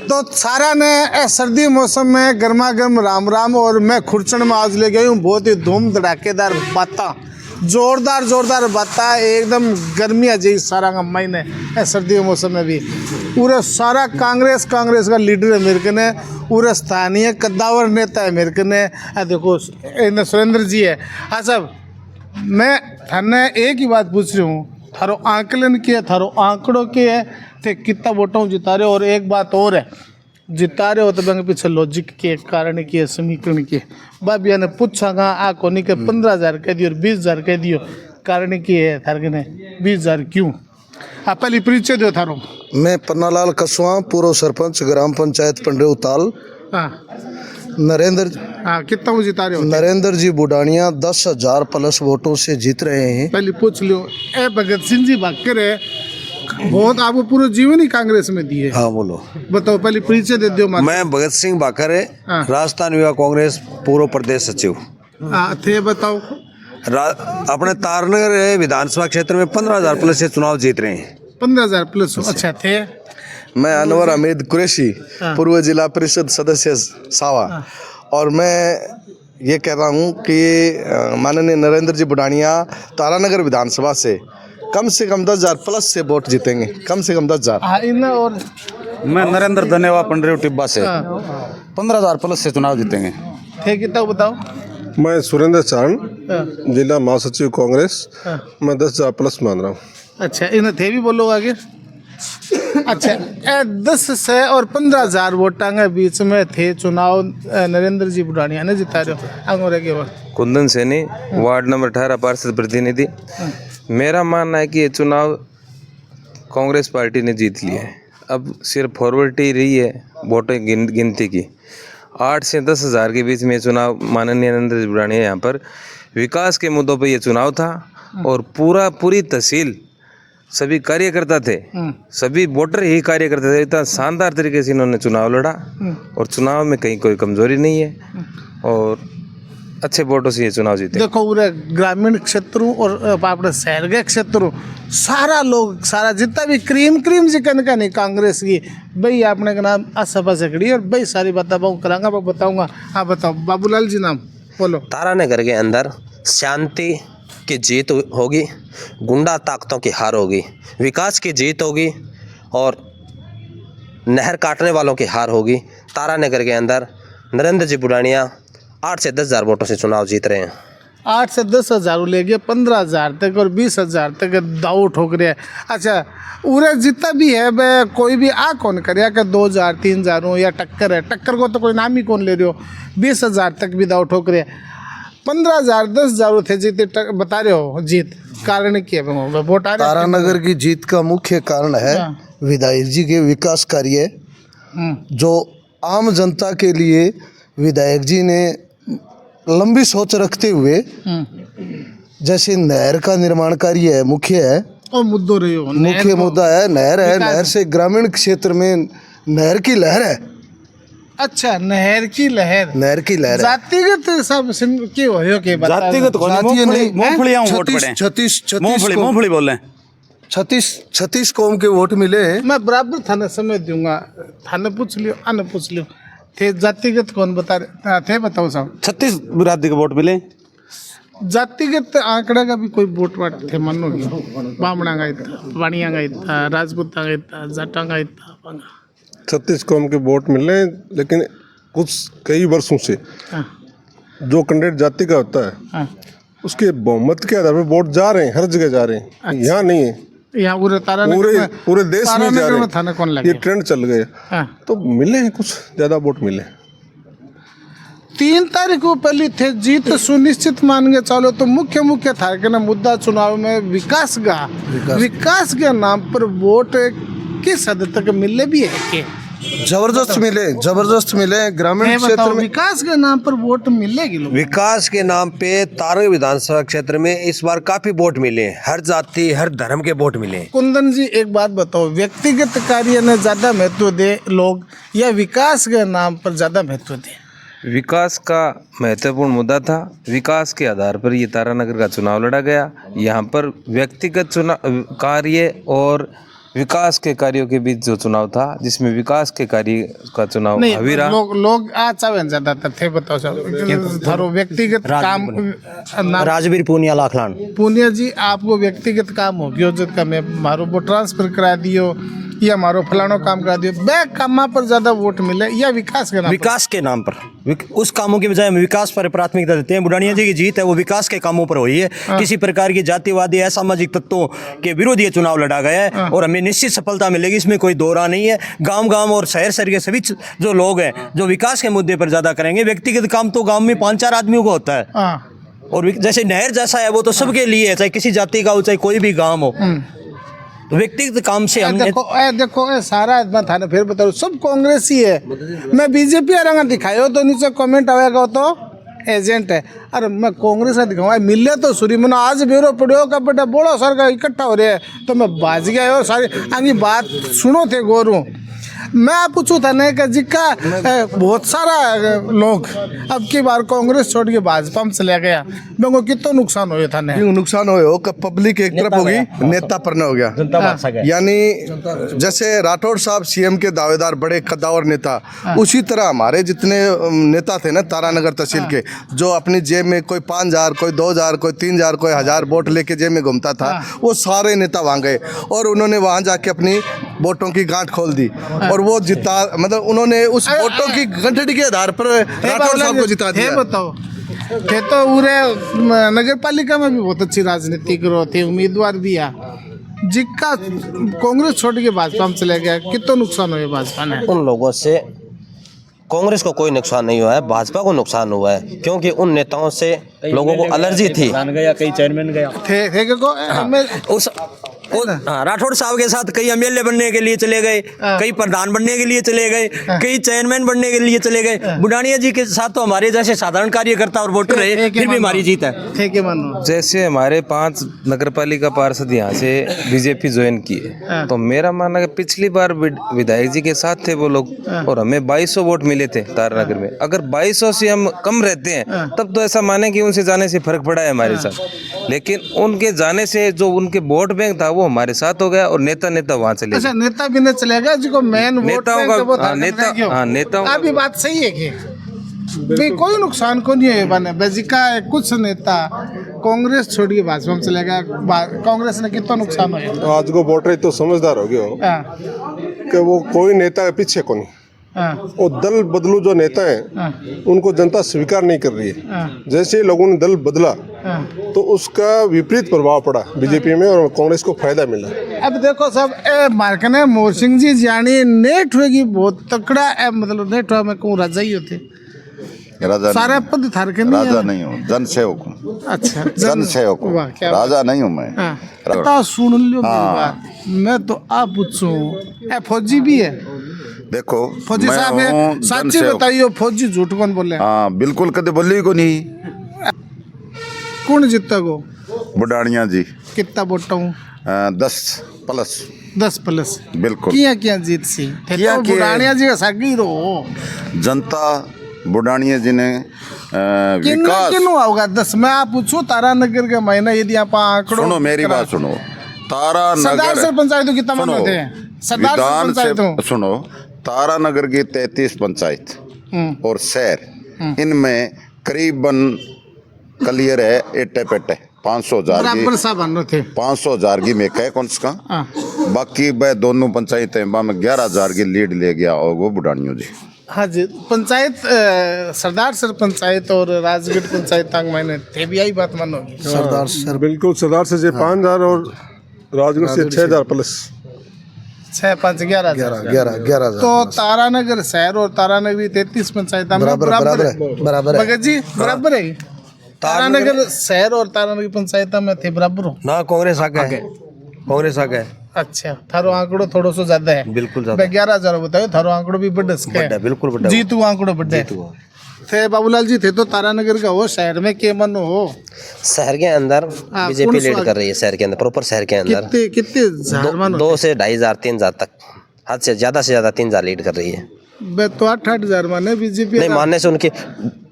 तो सारा ने सर्दी मौसम में गर्मा गर्म राम राम। और मैं खुर्चन में आज ले गई हूँ बहुत ही धूम धड़ाकेदार बाता, जोरदार बाता, एकदम गर्मी आ जाएगी सारा का महीने सर्दी के मौसम में भी। पूरा सारा कांग्रेस का लीडर है मेरे कने, पूरा स्थानीय कद्दावर नेता है मेरे कने। देखो सुरेंद्र जी है। हाँ साहब, मैं थाने एक ही बात पूछ रही हूँ, थारो आंकलन के है, थारो आंकड़ों के है थे कितना वोटों जिता रहे हो। और एक बात और है, जिता रहे हो तो बैंक पीछे लॉजिक के कारण की समीकरण के बाबिया ने पूछागा आ कोनी के 15,000 कह दियो और 20,000 कह दियो, कारण की है थारे ने 20,000 क्यों? आप पहले परिचय दो थारो। मैं पन्नालाल कसवा, पूर्व सरपंच ग्राम पंचायत पंडे उताल। नरेंद्र कितना वो जिता रहे हो? नरेंद्र जी बुडानिया 10,000 प्लस वोटों से जीत रहे हैं। पहले पूछ लियो, ए भगत सिंह जी भाकर है, बहुत आपको पूरा जीवन ही कांग्रेस में दिए। हाँ बोलो, बताओ, पहले परिचय दे दो। मैं भगत सिंह भाकर है, राजस्थान युवा कांग्रेस पूर्व प्रदेश सचिव। थे बताओ। अपने तारनगर विधानसभा क्षेत्र में 15,000 प्लस से चुनाव जीत रहे हैं। 15,000 प्लस। अच्छा थे। मैं अनवर हमीद कुरैशी, पूर्व जिला परिषद सदस्य सावा। और मैं ये कह रहा हूँ कि माननीय नरेंद्र जी बुडानिया तारानगर विधानसभा से कम 10,000 प्लस से वोट जीतेंगे, कम से कम 10,000। और मैं नरेंद्र धन्यवाद पंडरेव टिब्बा से 15,000 प्लस से चुनाव जीतेंगे। थे कितना बताओ? मैं सुरेंद्र चारण, जिला महासचिव कांग्रेस, मैं 10,000 प्लस मान रहा हूँ। अच्छा, इन्हें थे भी बोलो आगे। अच्छा, 10 से और 15,000 वोटां के बीच में थे चुनाव नरेंद्र जी बुडानिया ने जिता रहे हो। अंगोरे के बाद कुंदन सैनी, वार्ड नंबर 18 पार्षद प्रतिनिधि। मेरा मानना है कि ये चुनाव कांग्रेस पार्टी ने जीत लिया है। अब सिर्फ फॉर्मेलिटी रही है वोटें गिनती की। 8 से 10,000 के बीच में ये चुनाव माननीय नरेंद्र जी बुडानिया यहाँ पर विकास के मुद्दों पर ये चुनाव था। और पूरी तहसील सभी कार्यकर्ता थे, सभी वोटर ही कार्यकर्ता थे। इतना शानदार तरीके से इन्होंने चुनाव लड़ा और चुनाव में कहीं कोई कमजोरी नहीं है और अच्छे वोटों से ये चुनाव जीते। देखो, पूरे ग्रामीण क्षेत्रों और अपने शहर के क्षेत्रों सारा जितना भी क्रीम चिकन का नहीं कांग्रेस की भाई आपने का नाम आसपा से खड़ी और भाई सारी करांगा बताऊंगा। हाँ बताओ बाबूलाल जी, नाम बोलो। तारानगर के अंदर शांति की जीत होगी, गुंडा ताकतों की हार होगी, विकास की जीत होगी और नहर काटने वालों की हार होगी। तारानगर के अंदर नरेंद्र जी बुडानिया 8 से 10,000 वोटों से चुनाव जीत रहे हैं। 8 से 10,000 ले गए, 15,000 तक और 20,000 तक दाव ठोक रहे हैं। अच्छा, उरे जितना भी है वह कोई भी कौन करे कि 2,000 3,000 हो या टक्कर है, टक्कर को तो कोई नाम ही कौन ले रहे हो। 20,000 तक भी दाव ठोक रहे हैं। 15,000 10,000 थे जीते, बता रहे हो जीत कारण क्या है? वोट आ रहे। तारानगर की जीत का मुख्य कारण है विधायक जी के विकास कार्य, जो आम जनता के लिए विधायक जी ने लंबी सोच रखते हुए, जैसे नहर का निर्माण कार्य है, मुख्य है और मुख्य मुद्दा है नहर है। नहर से ग्रामीण क्षेत्र में नहर की लहर है। अच्छा, नहर की लहर जातिगत सब के हो के जातिगत मूंगफलियां वोट पड़े, 36 मूंगफली बोल रहे हैं। 36 कौम के वोट मिले हैं। मैं बराबर थाने समय दूंगा, थाने पूछ लियो थे जातिगत कौन बता रहे थे? बताओ साहब। 36 बिरादरी के वोट मिले। जातिगत आंकड़ा का भी कोई वोट थे मानो? बामणा का इतना, वाणिया का इतना, राजपूता का इतना, जाटा का इतना। 36 कौम के वोट मिले, लेकिन कई वर्षों से जो कैंडिडेट जाति का होता है उसके बहुमत के आधार पर वोट जा रहे हैं, हर जगह जा रहे हैं। अच्छा। यहाँ नहीं है, यहाँ पूरे देश में जा रहे हैं। ये ट्रेंड चल गए तो मिले हैं, कुछ ज्यादा वोट मिले। 3 तारीख को पहले थे जीत सुनिश्चित मान के चलो। तो मुख्य था कि ना मुद्दा चुनाव में विकास के नाम पर वोट किस हद तक मिले भी है कि जबरदस्त मिले ग्रामीण क्षेत्र में। विकास के नाम पर वोट मिलेगी? विकास के नाम पे तारानगर विधानसभा क्षेत्र में इस बार काफी वोट मिले, हर जाति हर धर्म के वोट मिले। कुंदन जी, एक बात बताओ, व्यक्तिगत कार्य ने ज्यादा महत्व दे लोग या विकास के नाम पर ज्यादा महत्व दे? विकास का महत्वपूर्ण मुद्दा था। विकास के आधार पर ये तारानगर का चुनाव लड़ा गया। यहाँ पर व्यक्तिगत चुनाव कार्य और विकास के कार्यों के बीच जो चुनाव था, जिसमें विकास के कार्य का चुनाव नहीं हावी रहा। लोग आ चाहे ज्यादातर थे बताओ सब थारो व्यक्तिगत काम नाम राजवीर पूनिया लाखलान। पुनिया जी आपको व्यक्तिगत काम हो गयो जो मैं मारो वो ट्रांसफर करा दियो या मारो फलानो काम करा दियो, बे कामा पर ज्यादा वोट मिले या विकास के नाम विकास के नाम पर उस कामों की बजाय हम विकास पर प्राथमिकता देते हैं। बुढ़ानिया जी की जीत है वो विकास के कामों पर हुई है। किसी प्रकार की जातिवादी असामाजिक तत्वों के विरोध ये चुनाव लड़ा गया है और हमें निश्चित सफलता मिलेगी, इसमें कोई दो राह नहीं है। गांव और शहर के सभी जो लोग हैं जो विकास के मुद्दे पर ज्यादा करेंगे। व्यक्तिगत काम तो गाँव में 5-4 आदमियों को होता है और जैसे नहर जैसा है वो तो सबके लिए है, चाहे किसी जाति का हो चाहे कोई भी गाँव हो। तो व्यक्तिगत काम से हमने देखो सारा था ना, फिर बताओ सब कांग्रेस ही है। मैं बीजेपी रंगा दिखायो तो नीचे कमेंट आएगा तो एजेंट है, अरे मैं कांग्रेस का दिखाऊंगा मिले तो सूरी मना आज ब्यूरो पड़ो का बेटा बोलो सर का इकट्ठा हो रहे हैं तो मैं बाज गया और सारी आगे बात सुनो थे गोरू। मैं पूछू था नहीं कि जिसका बहुत सारा लोग अब की बार कांग्रेस छोड़ के भाजपा में चले गया, मेरे को कितना नुकसान हुआ था। क्यों नुकसान हो कि पब्लिक एक तरफ होगी, नेता पर न हो गया। यानी जैसे राठौड़ साहब सीएम के दावेदार बड़े कद्दावर नेता, उसी तरह हमारे जितने नेता थे ना तारानगर तहसील के, जो अपनी जेब में कोई 5,000 कोई 2,000 कोई 3,000 कोई 1,000 वोट लेके जेब में घूमता था, वो सारे नेता वहाँ गए और उन्होंने वहाँ जाके अपनी वोटों की गांठ खोल दी और वो जिता, मतलब उन्होंने उस वोटों की गठड़ी के आधार पर राठौड़ साहब को जिता दिया। बताओ थे तो पूरे नगर पालिका में भी बहुत अच्छी राजनीति करो थे, उम्मीदवार भी आ जिसका कांग्रेस छोड़ के भाजपा में चले गया, कितना नुकसान हुआ भाजपा ने। उन लोगों से कांग्रेस को कोई नुकसान नहीं हुआ है, भाजपा को नुकसान हुआ है क्योंकि उन नेताओं से लोगों को एलर्जी थी। कई चेयरमैन गया राठौड़ साहब के साथ कई एमएलए बनने के लिए चले गए, कई प्रधान बनने के लिए चले गए, कई चेयरमैन बनने के लिए चले गए। बुढ़ानिया जी के साथ तो हमारे जैसे साधारण कार्यकर्ता और वोटर रहे, फिर भी हमारी जीत है। जैसे हमारे 5 नगरपालिका पार्षद यहाँ से बीजेपी ज्वाइन किए, तो मेरा मानना है कि पिछली बार विधायक जी के साथ थे वो लोग और हमें 2200 वोट मिले थे तारानगर में। अगर 2200 से हम कम रहते हैं तब तो ऐसा माने कि उनसे जाने से फर्क पड़ा है हमारे साथ, लेकिन उनके जाने से जो उनके वोट बैंक था वो हमारे साथ हो गया और नेता वहाँ चले। अच्छा नेता भी नहीं चलेगा जिसको मेन नेताओं का नेताओं अभी बात सही है कि भाई कोई नुकसान को नहीं है बने बेजिका कुछ नेता कांग्रेस छोड़ के भाजपा में चलेगा, कांग्रेस ने कितना नुकसान हुआ। आज को वोटर तो समझदार हो गए हो कि वो कोई नेता के पीछे को नहीं, वो दल बदलू जो नेता है उनको जनता स्वीकार नहीं कर रही है। जैसे लोगों ने दल बदला तो उसका विपरीत प्रभाव पड़ा बीजेपी में और कांग्रेस को फायदा मिला। अब देखो सब मार्कने मोर सिंह जी जानी नेट होगी बहुत तकड़ा, मतलब नेट हुआ मैं कहूँ राजा ही होते राजा सारे पद थार के नहीं राजा नहीं हूँ, जन सेवक हूँ। अच्छा जन सेवक हूँ, राजा नहीं हूँ मैं। पता सुन लो मेरी बात, मैं तो आप पूछूं फौजी भी है। देखो फौजी साहब सच्ची बताइए फौजी झूठ कौन बोले। हाँ बिल्कुल कदे बोली को नहीं। कौन जीता को? बुढ़ानिया जी। कितना वोट हूँ? 10+ बिल्कुल। क्या जीत सी तो बुढ़ानिया जी का सागी रो जनता बुढ़ानिया जी ने विकास किन्नू होगा 10। मैं आप पूछूं तारानगर के महीना यदि आप आंकड़ों सुनो मेरी बात सुनो, तारानगर सरदार पंचायतों कितना मन होते हैं? सरदार पंचायतों सुनो, तारानगर की 33 पंचायत और शहर इनमें करीबन क्लियर है एटे पेटे 500,000 की 500,000 की में कह कौन सा बाकी वह दोनों पंचायतें में 11,000 की लीड ले गया और वो बुढ़ानियों जी। हाँ जी पंचायत सरदार सर पंचायत और राजगढ़ पंचायत तक मैंने थे भी यही बात मन होगी। सरदार सर बिल्कुल सरदार से 5,000 और राजगढ़ से 6,000 प्लस 6 5 11,000 तो तारानगर शहर और तारानगरी 33 पंचायत बराबर है भगत जी बराबर है। तारानगर शहर और तारानगरी पंचायत में थे बराबर हो ना कांग्रेस आ गए, कांग्रेस आ गए। अच्छा थारो आंकड़ो थोड़ो सो ज्यादा है, बिल्कुल ज्यादा 11,000 बताओ थारो आंकड़ो भी बड़ा है, बिल्कुल बड़ा जीतू आंकड़ो बड़ा थे। बाबूलाल जी थे तो तारानगर का हो, शहर में के मन हो? शहर के अंदर बीजेपी लीड कर रही है, शहर के अंदर प्रॉपर शहर के अंदर कितने 2 से 2,500 3,000 तक, हद से ज्यादा 3,000 लीड कर रही है। तो 8,000 माने बीजेपी नहीं मानने से उनकी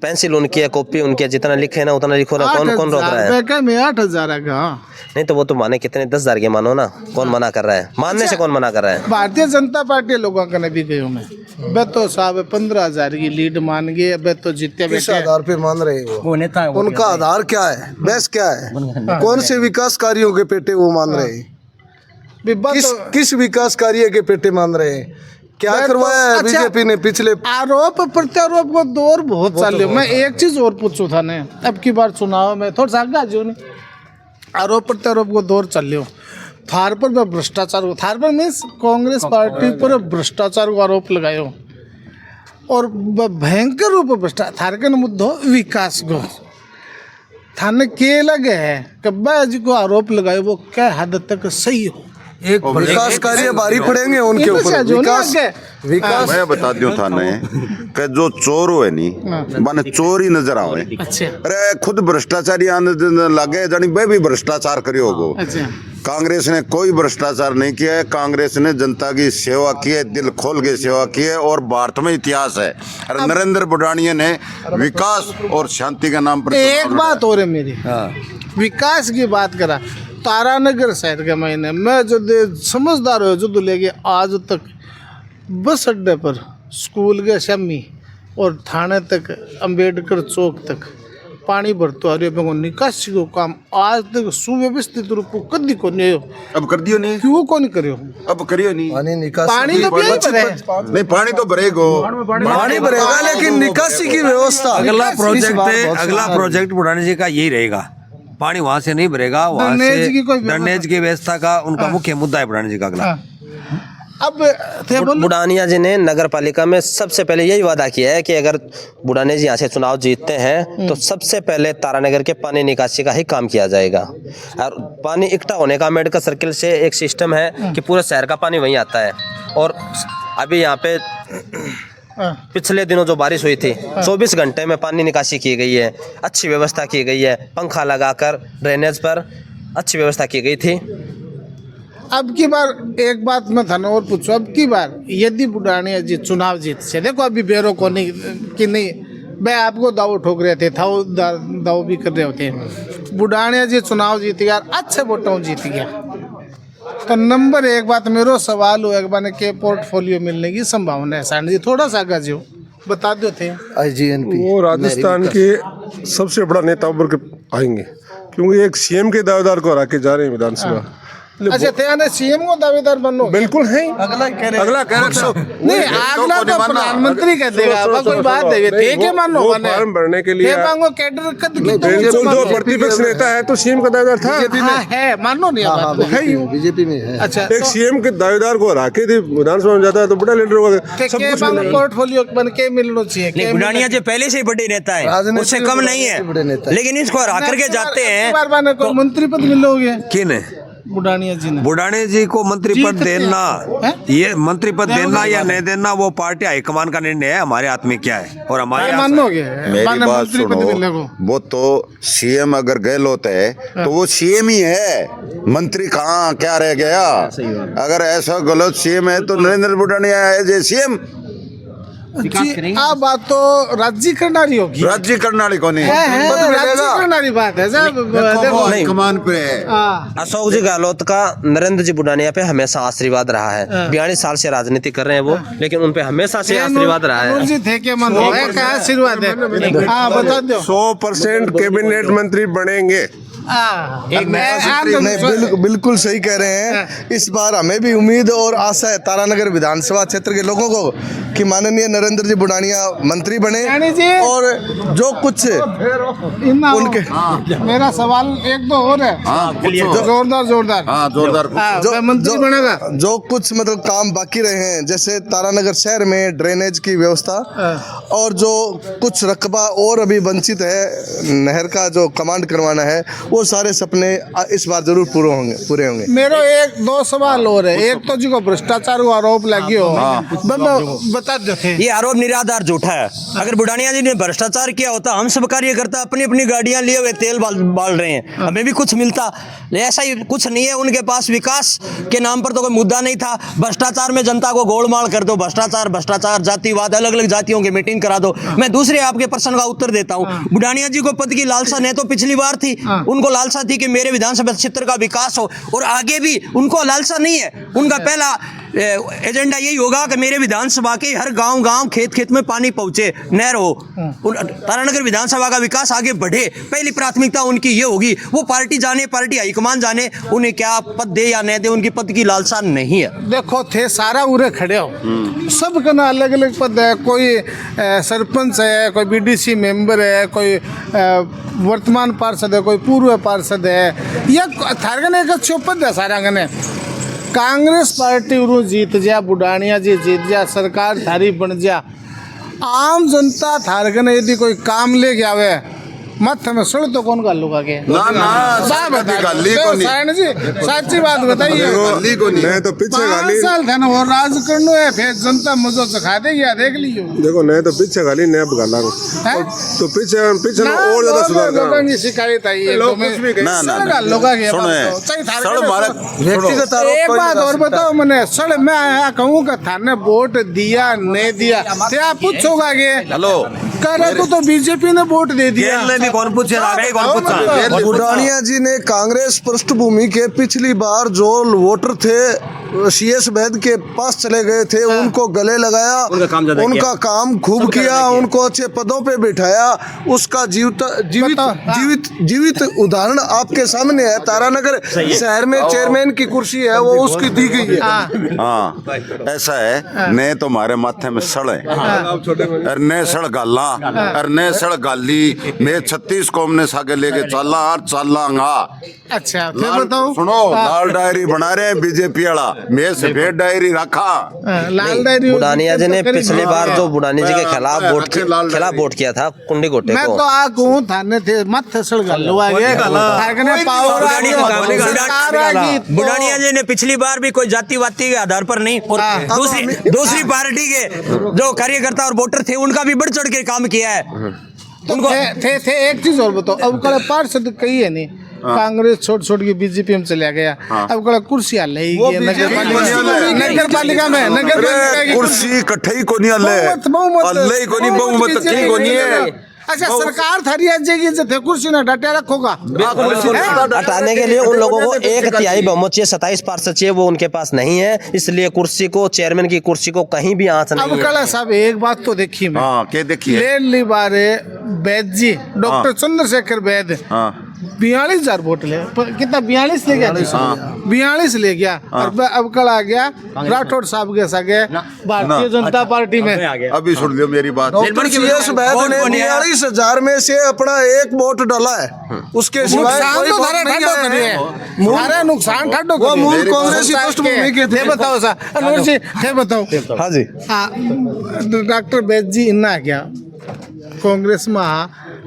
पेंसिल उनकी है, कॉपी उनकी है, जितना लिखे है ना उतना लिखो ना, कौन कौन रोक रहा है? क्या में 8,000 है कहाँ? नहीं तो वो तो माने कितने 10,000 के मानो ना, कौन मना कर रहा है? मानने से कौन मना कर रहा है? भारतीय जनता पार्टी लोगों का भी गई हूँ मैं तो साहब 15,000 की लीड मान गए। अब तो जीते किस आधार पे मान रहे हैं वो नेता है, उनका आधार क्या है, बेस क्या है, कौन से विकास कार्यों के पेटे वो मान रहे हैं, किस विकास कार्य के पेटे मान रहे हैं, क्या करवाया है बीजेपी ने पिछले? आरोप प्रत्यारोप को दौर बहुत चाले। मैं एक चीज और पूछू था ने, अब की बार चुनाव में थोड़ा सा आगे आजो ने, आरोप प्रत्यारोप को दौर चल लियो थार पर भ्रष्टाचार, थार पर मीन्स कांग्रेस पार्टी पर भ्रष्टाचार को आरोप लगायो और भयंकर रूप में भ्रष्टाचार थार के मुद्दों विकास को थाने के लगे है कब्बा जी को आरोप लगायो वो क्या हद तक सही हो? एक विकास कार्य भारी पड़ेंगे उनके ऊपर, विकास मैं बता दूं थाने कि जो चोर हुए नी माने चोर ही नजर आवे। अच्छा अरे खुद भ्रष्टाचारी आने लगे जानी बे भी भ्रष्टाचार करियो होगो। अच्छा कांग्रेस ने कोई भ्रष्टाचार नहीं किया है, कांग्रेस ने जनता की सेवा की है, दिल खोल के सेवा की है और भारत में इतिहास है। और नरेंद्र बुढ़ानिया ने विकास और शांति के नाम पर एक बात और है मेरी, विकास की बात करा तारानगर शहर के महीने में जो समझदार हो जो लेके आज तक बस अड्डे पर स्कूल के शमी और थाने तक अंबेडकर चौक तक पानी भरतो आ रही निकासी को काम आज तक सुव्यवस्थित रूप कदी को नहीं हो। अब कर दियो नहीं, क्यों कौन करियो? अब करियो नहीं, पानी तो नहीं पानी तो भरेगो, पानी भरेगा लेकिन निकासी की व्यवस्था। अगला प्रोजेक्ट बुढ़ाने जी का यही रहेगा, पानी वहाँ से नहीं भरेगा, वहाँ से ड्रेनेज की व्यवस्था का उनका मुख्य मुद्दा है बुढ़ाने जी का अगला। अब थे बोलो बुढ़ानिया जी ने नगर पालिका में सबसे पहले यही वादा किया है कि अगर बुढ़ानिया जी यहाँ से चुनाव जीतते हैं तो सबसे पहले तारानगर के पानी निकासी का ही काम किया जाएगा। और पानी इकट्ठा होने का अम्बेडकर सर्किल से एक सिस्टम है कि पूरे शहर का पानी वहीं आता है। और अभी यहाँ पे पिछले दिनों जो बारिश हुई थी 24 घंटे में पानी निकासी की गई है, अच्छी व्यवस्था की गई है, पंखा लगाकर ड्रेनेज पर अच्छी व्यवस्था की गई थी। अब की बार एक बात मैं थाना और पूछूं, अब की बार यदि बुढ़ानिया जी चुनाव जीत से, देखो अभी बेरो को नहीं कि नहीं मैं आपको दाव ठोक रहे थे, दाव भी कर रहे होते, बुढ़ानिया जी चुनाव जीत गया, अच्छे वोटों जीत गया तो नंबर एक बात मेरो सवाल हुआ के पोर्टफोलियो मिलने की संभावना है? सानी जी थोड़ा सा आगे जो बता दो थे। वो राजस्थान के सबसे बड़ा नेता उभर के आएंगे क्योंकि एक सीएम के दावेदार को हरा के जा रहे हैं विधानसभा। अच्छा थे सीएम को दावेदार बनो? बिल्कुल है, अगला कह रहे नहीं अगला तो प्रधानमंत्री कह देगा, कोई बात है के मानो फॉर्म भरने के लिए मांगो कैडर कद की बिल्कुल जो प्रतिपक्ष नेता है तो सीएम का दावेदार था, है मानो नहीं बात है ही बीजेपी में है। अच्छा एक सीएम के दावेदार को हरा के विधानसभा में जाता है तो बड़ा लीडर होगा, सब कुछ पोर्टफोलियो बन के मिलना चाहिए। बुढ़ानिया जी पहले से ही बड़े नेता है, उससे कम नहीं है, लेकिन इसको हरा करके जाते हैं। बार को मंत्री पद मिलोगे किन बुढ़ानिया जी ने? बुढ़ाने जी को मंत्री पद देना, ये मंत्री पद देना या नहीं देना वो पार्टी हाईकमान का निर्णय है, हमारे हाथ में क्या है। और हमारे मानोगे मेरी बात सुनो, वो तो सीएम अगर गहलोत है तो वो सीएम ही है, मंत्री कहाँ क्या रह गया? अगर ऐसा गलत सीएम है तो नरेंद्र बुढ़ानिया है जो सीएम बात तो राज्य करनारी होगी, राज्य करनारी को नहीं राज्य करनारी बात है साहब, कमान पे है। अशोक जी गहलोत का नरेंद्र जी बुढ़ानिया पे हमेशा आशीर्वाद रहा है, 42 साल से राजनीति कर रहे हैं वो, लेकिन उन पे हमेशा से आशीर्वाद रहा है। थे के मन है क्या आशीर्वाद है? बता दो 100% कैबिनेट मंत्री बनेंगे। बिल्कुल सही कह रहे हैं। इस बार हमें भी उम्मीद और आशा है तारानगर विधानसभा क्षेत्र के लोगों को कि माननीय नरेंद्र जी बुढ़ानिया मंत्री बने और जो कुछ उनके मेरा सवाल एक दो और है, जोरदार मंत्री बनेगा। जो कुछ मतलब काम बाकी रहे हैं जैसे तारानगर शहर में ड्रेनेज की व्यवस्था और जो कुछ रकबा और अभी वंचित है, नहर का जो कमांड करवाना है वो सारे सपने इस बार जरूर पूरे होंगे। मेरा एक दो सवाल और है। एक तो जी को भ्रष्टाचार का आरोप लगी हो, बता दो थे ये आरोप निराधार झूठा है। अगर बुढ़ानिया जी ने भ्रष्टाचार किया होता, हम सब कार्यकर्ता अपनी अपनी गाड़ियां लिए हुए तेल बाल रहे हैं, हमें भी कुछ मिलता। ऐसा ही कुछ नहीं है। उनके पास विकास के नाम पर तो कोई मुद्दा नहीं था। भ्रष्टाचार में जनता को गोलमाल कर दो, भ्रष्टाचार भ्रष्टाचार, जातिवाद, अलग अलग जातियों की मीटिंग करा दो। मैं दूसरे आपके प्रश्न का उत्तर देता हूँ। बुढ़ानिया जी को पद की लालसा नहीं तो पिछली बार थी, उनको लालसा थी कि मेरे विधानसभा क्षेत्र का विकास हो, और आगे भी उनको लालसा नहीं है। उनका पहला एजेंडा यही होगा कि मेरे विधानसभा के हर गांव गांव खेत खेत में पानी पहुंचे, नहर हो, तारानगर विधानसभा का विकास आगे बढ़े। पहली प्राथमिकता उनकी ये होगी। वो पार्टी जाने, पार्टी हाईकमान जाने, उन्हें क्या पद दे या नहीं दे, उनकी पद की लालसा नहीं है। देखो थे सारा उरे खड़े हो, सब का ना अलग अलग पद है। कोई सरपंच है, कोई बीडीसी मेंबर है, कोई वर्तमान पार्षद है, कोई पूर्व पार्षद है, या थारगने का चौपद है सारा गने। कांग्रेस पार्टी उरू जीत जा, बुढ़ानिया जी जीत जा, सरकार थारी बन जा, आम जनता थारगने यदि कोई काम ले गया वे मत में सड़ तो कौन गालू का के ना गाली को नहीं सारण जी सच्ची बात बताइए। गाली को नहीं नहीं तो पीछे गाली, 5 साल था ना वो राज करनो है, फिर जनता मुझे सिखा देगी, देख लियो। देखो नहीं तो पीछे गाली नहीं गाला को तो पीछे ना और ज्यादा सुधार लोगों की शिकायत आई है। ना ना लोगों की सड़ मारे व्यक्तिगत एक बात और बताओ मैंने सड़ मैं आया कहूँ का थाने वोट दिया नहीं दिया तो आप पूछोगा के हेलो करे तो बीजेपी ने वोट दे दिया। कौन पूछे, आगे कौन पूछा? बुढ़ानिया जी ने कांग्रेस पृष्ठभूमि के पिछली बार जो वोटर थे CS वैद के पास चले गए थे, उनको गले लगाया, उनका काम खूब किया, उनको अच्छे पदों पे बिठाया। उसका जीवित उदाहरण आपके सामने है। तारानगर शहर में चेयरमैन की कुर्सी है, वो उसकी दी गई है। हाँ ऐसा है, ने तुम्हारे माथे में सड़ है, और ने सड़ गाला, और ने सड़ गाली, मैं 36 कौम ने सागे लेके चलांगा। अच्छा फिर बताओ, सुनो, लाल डायरी बना रहे हैं बीजेपी वाला, मैं सफेद डायरी रखा। लाल डायरी बुढ़ानिया जी ने पिछली बार जो बुढ़ानिया जी के खिलाफ वोट किया था कुंडी गोटे मैं को, तो आ कहूँ थाने थे मत सड़ गल्लो आगे पावर बुढ़ानिया जी ने पिछली बार भी कोई जातिवादी के आधार पर नहीं, और दूसरी पार्टी के जो कार्यकर्ता और वोटर थे उनका भी बढ़ चढ़ के काम किया है। उनको थे एक चीज और बताओ, अब कल पार्षद कही है नहीं, कांग्रेस छोड़ के बीजेपी में चला गया। अब कल कुर्सी ले नगर पालिका में कुर्सी इकट्ठे ही को नहीं अल्ले को नहीं बहुमत की को नहीं है। अच्छा सरकार थारी जाएगी जो कुर्सी ना डटे रखोगा, हटाने के लिए उन लोगों को 1/3 बहुमत चाहिए, 27 पार्षद चाहिए, वो उनके पास नहीं है, इसलिए कुर्सी को, चेयरमैन की कुर्सी को कहीं भी आंच नहीं है। अब कल साहब एक बात तो देखी मैं, क्या देखिए, ले ली बारे वैद जी, डॉक्टर चंद्रशेखर वैद 42,000 वोट ले, कितना 42 ले गया, 42 ले गया। और अब कल आ गया राठौड़ साहब के सागे भारतीय जनता पार्टी में। अभी सुन लियो मेरी बात, CS वैद ने 42,000 में से अपना एक वोट डाला है, उसके सिवाय नुकसान ठाडो वो मूल कांग्रेसी पृष्ठभूमि के थे। बताओ सा अनुर जी थे बताओ। हाँ जी, डॉक्टर वैद जी इन्ना आ गया कांग्रेस में,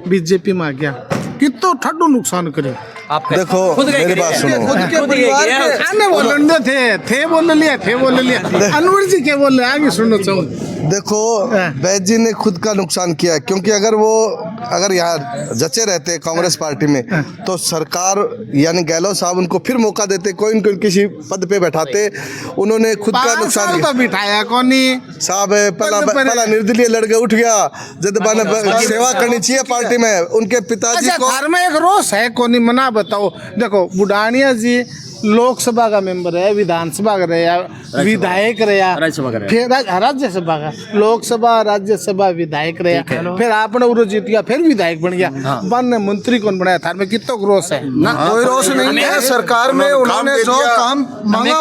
बीजेपी में आ गया, कितो ठड्डो नुकसान करे। देखो मेरी बात सुनो, बोल लिया अनवर जी क्या बोल रहे आगे सुनो चाहूँ। देखो वैद जी ने खुद का नुकसान किया, क्योंकि अगर यहाँ जचे रहते कांग्रेस पार्टी में तो सरकार यानी गहलोत साहब उनको फिर मौका देते, कोई इनको किसी पद पे बैठाते। उन्होंने खुद का नुकसान किया। बिठाया कौनी साहब पहला निर्दलीय लड़के उठ गया, जब सेवा करनी चाहिए पार्टी में, उनके पिताजी को घर में एक रोष है कौनी मना बताओ। देखो बुढ़ानिया जी लोकसभा का मेंबर है, विधानसभा का रहा, विधायक रहा, फिर राज्यसभा का, लोकसभा राज्यसभा विधायक रहा, फिर आपने उरो जीत गया, फिर विधायक बन गया, बनने मंत्री कौन बनाया था में कितना रोष है ना? कोई रोष नहीं है। सरकार में उन्होंने जो काम मांगा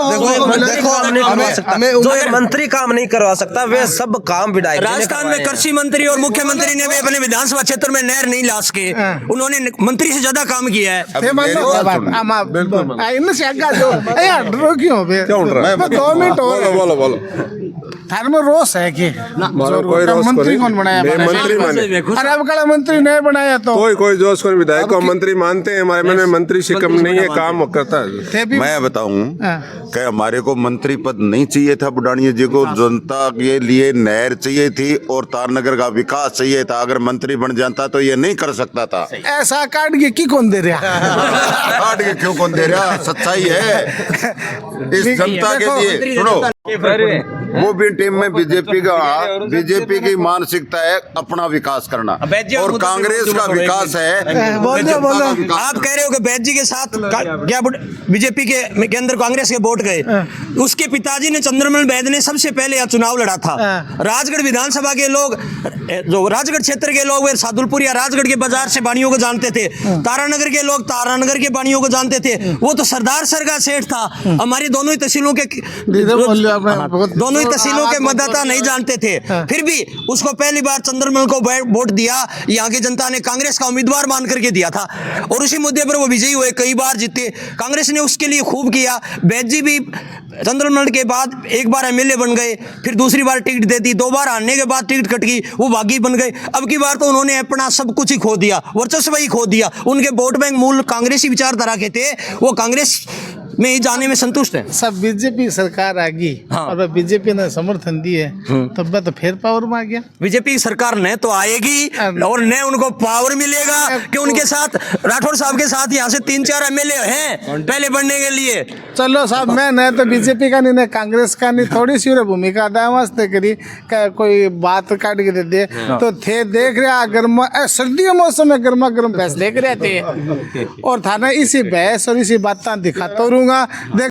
जो मंत्री काम नहीं करवा सकता वे सब काम विधायक। राजस्थान में कृषि मंत्री और मुख्यमंत्री ने भी अपने विधानसभा क्षेत्र में नहर नहीं ला सके, उन्होंने मंत्री से ज्यादा काम किया है। क्यों 2 मिनट बोलो थाने में रोष है कि हमारा कोई रोष को मंत्री नहीं। कौन बनाया मैं हमारे? मंत्री माने। अरे अब कल मंत्री नहीं बनाया तो कोई जोश को विधायक को मंत्री मानते हैं, हमारे मन में मंत्री से कम नहीं है, काम करता है। थे भी मैं बताऊं हाँ। कि हमारे को मंत्री पद नहीं चाहिए था बुढ़ानिया जी को, जनता के लिए नहर चाहिए थी और तारनगर का विकास चाहिए था। अगर मंत्री बन जाता तो ये नहीं कर सकता था। ऐसा काट के की कौन दे रहा? काट के क्यों कौन दे रहा? सच्चाई है इस जनता के लिए। सुनो, वो भी टीम में बीजेपी की मानसिकता है अपना विकास करना, और कांग्रेस का विकास है। बोलो बोलो। आप कह रहे हो कि बैद जी के साथ क्या बीजेपी के अंदर कांग्रेस के वोट गए। उसके पिताजी ने चंद्रमल बैद ने सबसे पहले यह चुनाव लड़ा था। राजगढ़ विधानसभा के लोग, जो राजगढ़ क्षेत्र के लोग वे सादुलपुर या राजगढ़ के बाजार से बाणियों को जानते थे। तारानगर के लोग तारानगर के बाणियों को जानते थे। वो तो सरदार सर का सेठ था। हमारी दोनों ही तहसीलों के दोनों ही तहसीलों के मतदाता नहीं जानते थे, फिर भी उसको पहली बार चंद्रमल को वोट दिया। यहाँ की जनता ने कांग्रेस का उम्मीदवार मान करके दिया था और उसी मुद्दे पर वो विजयी हुए, कई बार जीते। कांग्रेस ने उसके लिए खूब किया। बैद जी भी चंद्रमल के बाद एक बार एमएलए बन गए, फिर दूसरी बार टिकट दे दी, 2 बार हारने के बाद टिकट कट गई, वो बागी बन गए। अब की बार तो उन्होंने अपना सब कुछ ही खो दिया, वर्चस्व ही खो दिया। उनके वोट बैंक मूल कांग्रेसी विचारधारा के थे, वो कांग्रेस में ही जाने में संतुष्ट है। सब बीजेपी सरकार आ गई और बीजेपी ने समर्थन दिए, तब तो फिर पावर में आ गया। बीजेपी सरकार न तो आएगी और न उनको पावर मिलेगा कि उनके साथ राठौर साहब के साथ यहाँ से 3-4 एमएलए हैं पहले बढ़ने के लिए। चलो साहब, मैं न तो बीजेपी का नहीं कांग्रेस का नहीं, थोड़ी सी भूमिका अदा वास्ते करी, कोई बात काट के दे दे तो थे देख रहे सर्दियों मौसम में गर्मा गर्म बहस देख रहे थे और थाना इसी बहस और इसी बात दिखाता रहूंगा।